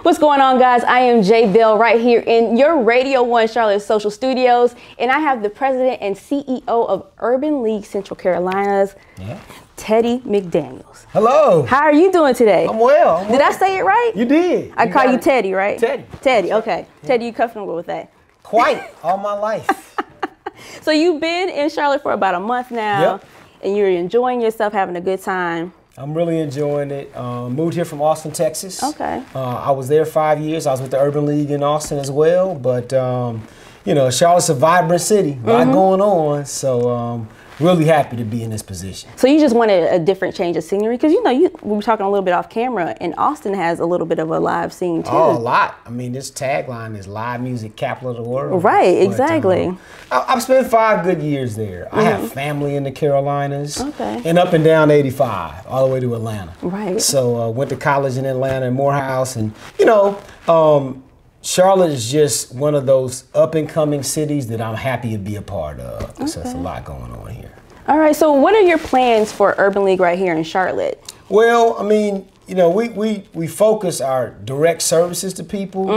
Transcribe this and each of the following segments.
What's going on, guys? I am Jay Bell right here in your Radio 1 Charlotte Social Studios, and I have the president and CEO of Urban League Central Carolinas, Teddy McDaniel. Hello. How are you doing today? I'm well. Did I say it right? You did. I call you Teddy, right? Teddy. Teddy, okay. Yeah. Teddy, you comfortable with that? Quite, all my life. So you've been in Charlotte for about a month now, and you're enjoying yourself, having a good time. I'm really enjoying it. Moved here from Austin, Texas. Okay. I was there 5 years. I was with the Urban League in Austin as well. But, you know, Charlotte's a vibrant city, a lot going on. So really happy to be in this position. So you just wanted a different change of scenery? Because, you know, we were talking a little bit off camera, and Austin has a little bit of a live scene, too. Oh, a lot. I mean, this tagline is live music capital of the world. Right, exactly. I've spent 5 good years there. I have family in the Carolinas. Okay. And up and down 85, all the way to Atlanta. Right. So went to college in Atlanta and Morehouse. And, you know, Charlotte is just one of those up-and-coming cities that I'm happy to be a part of. Okay. So there's a lot going on here. All right, so what are your plans for Urban League right here in Charlotte? Well, I mean, you know, we focus our direct services to people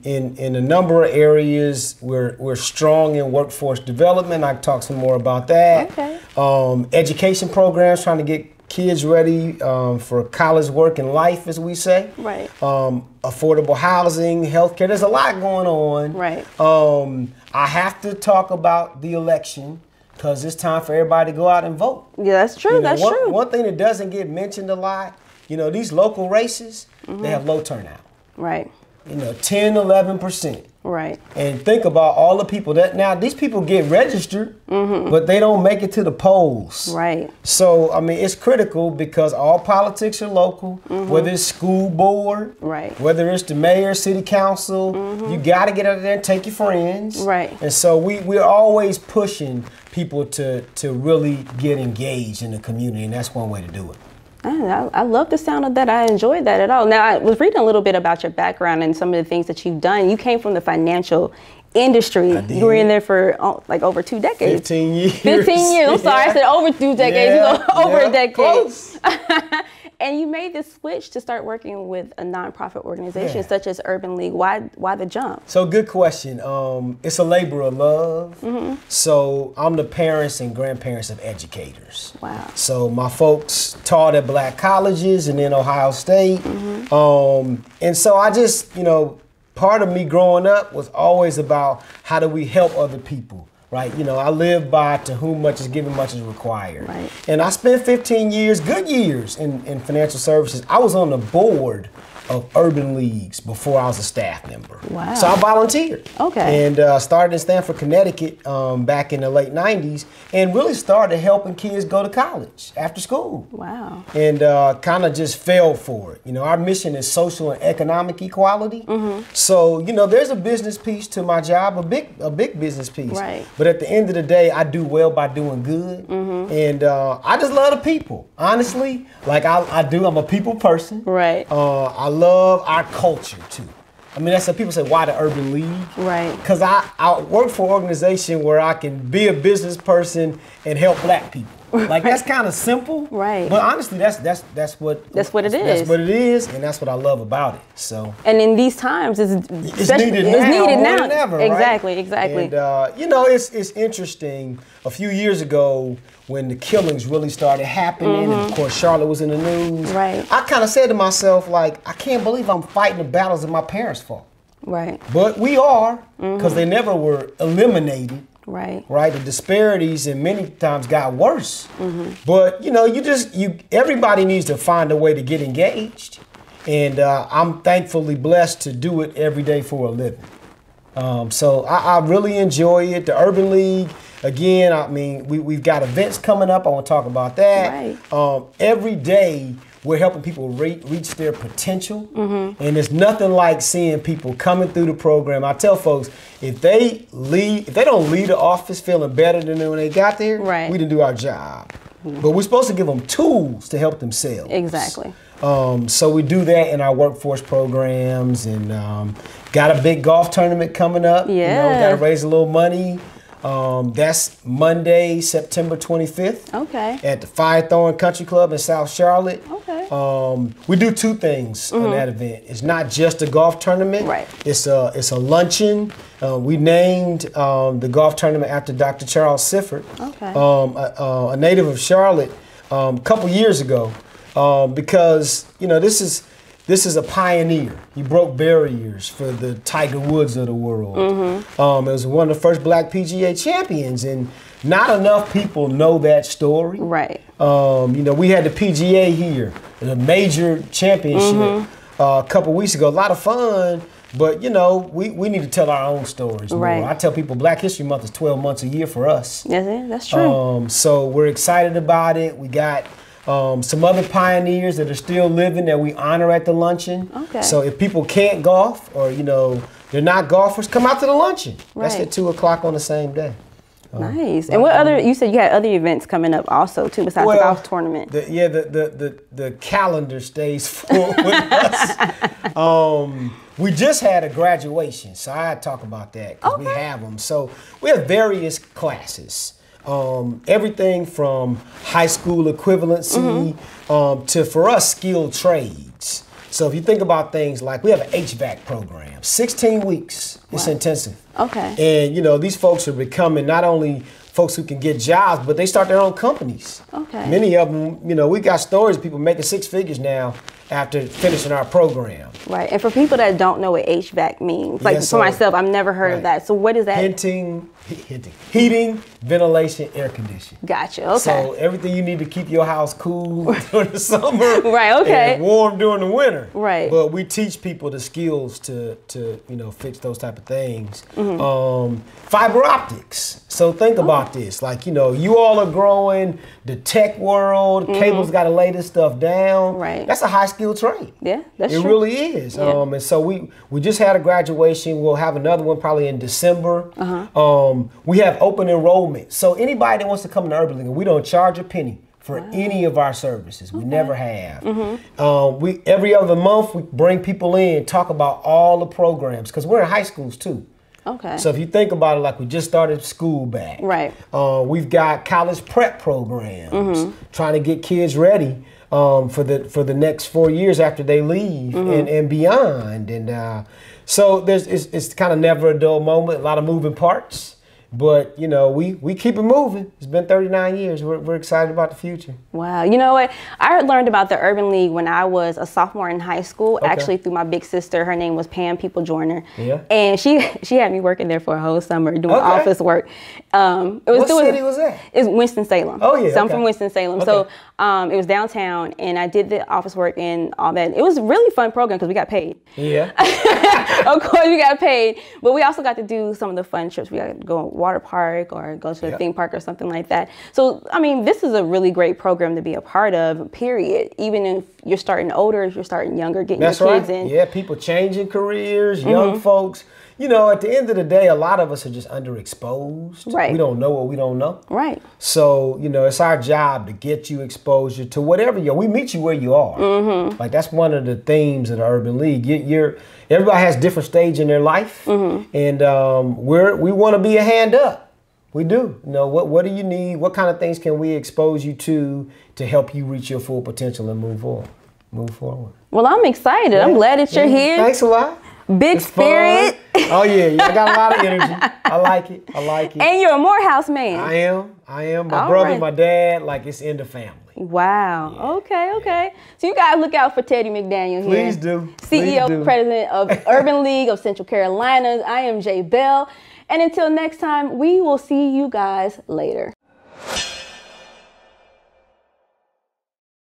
in a number of areas. We're strong in workforce development. I can talk some more about that. Okay. Education programs, trying to get kids ready for college, work, and life, as we say. Right. Affordable housing, healthcare. There's a lot going on. Right. I have to talk about the election, because it's time for everybody to go out and vote. Yeah, that's true. You know, that's true. One thing that doesn't get mentioned a lot, you know, these local races, they have low turnout. Right. You know, 10, 11%. Right. And think about all the people that now these people get registered, but they don't make it to the polls. Right. So, I mean, it's critical because all politics are local, whether it's school board, whether it's the mayor, city council, you got to get out there and take your friends. Right. And so we're always pushing people to really get engaged in the community, and that's one way to do it. I love the sound of that. I enjoyed that at all. Now, I was reading a little bit about your background and some of the things that you've done. You came from the financial industry. You were in there for like over 2 decades. 15 years. 15 years. I'm sorry, I said over 2 decades. Yeah, over a decade. Close. And you made the switch to start working with a nonprofit organization such as Urban League. Why the jump? So good question. It's a labor of love. So I'm the parents and grandparents of educators. Wow. So my folks taught at black colleges and then Ohio State. And so I just, you know, part of me growing up was always about how do we help other people. Right, you know, I live by to whom much is given, much is required. Right. And I spent 15 years, good years, in financial services. I was on the board of Urban Leagues before I was a staff member. Wow. So I volunteered. Okay. And started in Stamford, Connecticut back in the late 90s and really started helping kids go to college after school. Wow. And kind of just fell for it. You know, our mission is social and economic equality. So, you know, there's a business piece to my job, a big business piece. Right. But at the end of the day, I do well by doing good. And I just love the people, honestly. Like I'm a people person. Right. I love our culture too. I mean, that's what people say, why the Urban League? Right. Because I work for an organization where I can be a business person and help black people. Like that's kind of simple. Right. But honestly, that's what it is. That's what it is, and that's what I love about it. So. And in these times, it's needed now. Than ever, exactly. And you know, it's interesting. A few years ago, when the killings really started happening, and of course Charlotte was in the news. Right. I kind of said to myself, like, I can't believe I'm fighting the battles that my parents fought. Right. But we are, because they never were eliminated. Right. Right. The disparities and many times got worse. But you know, everybody needs to find a way to get engaged, and I'm thankfully blessed to do it every day for a living. So I really enjoy it. The Urban League, again, I mean, we've got events coming up. I want to talk about that. Right. Every day we're helping people reach their potential. And there's nothing like seeing people coming through the program. I tell folks, if they don't leave the office feeling better than when they got there, we didn't do our job. But we're supposed to give them tools to help themselves. Exactly. So we do that in our workforce programs, and got a big golf tournament coming up. Yeah. You know, we got to raise a little money. That's Monday, September 25th. Okay. At the Firethorn Country Club in South Charlotte. Okay. We do two things on that event. It's not just a golf tournament. Right. It's a luncheon. We named the golf tournament after Dr. Charles Sifford, okay. A native of Charlotte, a couple years ago, because this is a pioneer. He broke barriers for the Tiger Woods of the world. It was one of the first black PGA champions, and not enough people know that story. Right. We had the PGA here, the major championship a couple weeks ago. A lot of fun, but we need to tell our own stories more. Right. I tell people Black History Month is 12 months a year for us. That's true. So we're excited about it. We got some other pioneers that are still living that we honor at the luncheon. Okay. So if people can't golf or, they're not golfers, come out to the luncheon. Right. That's at 2 o'clock on the same day. Nice. And what other, you said you had other events coming up also too besides the golf tournament. The calendar stays full with us. We just had a graduation, so I talk about that because we have them. So we have various classes. Everything from high school equivalency to, for us, skilled trades. So if you think about things like, we have an HVAC program, 16 weeks, it's intensive. Okay. And these folks are becoming not only folks who can get jobs, but they start their own companies. Okay. Many of them, we got stories of people making 6 figures now after finishing our program. Right. And for people that don't know what HVAC means, like for myself, I've never heard of that. So what is that? Heating, ventilation, air conditioning. Gotcha. Okay. So everything you need to keep your house cool during the summer, right? Okay. And warm during the winter, right? But we teach people the skills to fix those type of things. Fiber optics. So think about this. Like you all are growing. The tech world, cables got to lay this stuff down. Right. That's a high skill trade. Yeah, that's true. It really is. Yeah. And so we just had a graduation. We'll have another one probably in December. We have open enrollment. So anybody that wants to come to Urban League, we don't charge a penny for any of our services. We never have. We every other month we bring people in, talk about all the programs because we're in high schools too. Okay. So if you think about it, like we just started school back. Right. We've got college prep programs, trying to get kids ready for the next 4 years after they leave and beyond. And so it's kind of never a dull moment. A lot of moving parts. But, we keep it moving. It's been 39 years. We're excited about the future. Wow. You know what? I learned about the Urban League when I was a sophomore in high school, actually through my big sister. Her name was Pam People Joyner. Yeah. And she had me working there for a whole summer doing office work. What city was that? It's Winston-Salem. Oh, yeah. So I'm from Winston-Salem. So it was downtown, and I did the office work and all that. It was a really fun program because we got paid. Yeah. Of course, we got paid. But we also got to do some of the fun trips. We got to go water park or go to a theme park or something like that. So, I mean, this is a really great program to be a part of, period. Even if you're starting older, if you're starting younger, getting your kids in. Yeah, people changing careers, young folks. At the end of the day, a lot of us are just underexposed. Right. We don't know what we don't know. Right. So, it's our job to get you exposure to whatever we meet you where you are. Like, that's one of the themes of the Urban League. Everybody has different stage in their life. And we want to be a hand up. We do. What do you need? What kind of things can we expose you to help you reach your full potential and move forward? Well, I'm excited. Yeah. I'm glad that you're here. Thanks a lot. Big spirit. Oh, yeah. I got a lot of energy. I like it. And you're a Morehouse man. I am. My brother, my dad, it's in the family. Wow. Yeah. Okay. So you guys look out for Teddy McDaniel here. Please do. CEO, President of Urban League of Central Carolinas. I am Jay Bell. And until next time, we will see you guys later.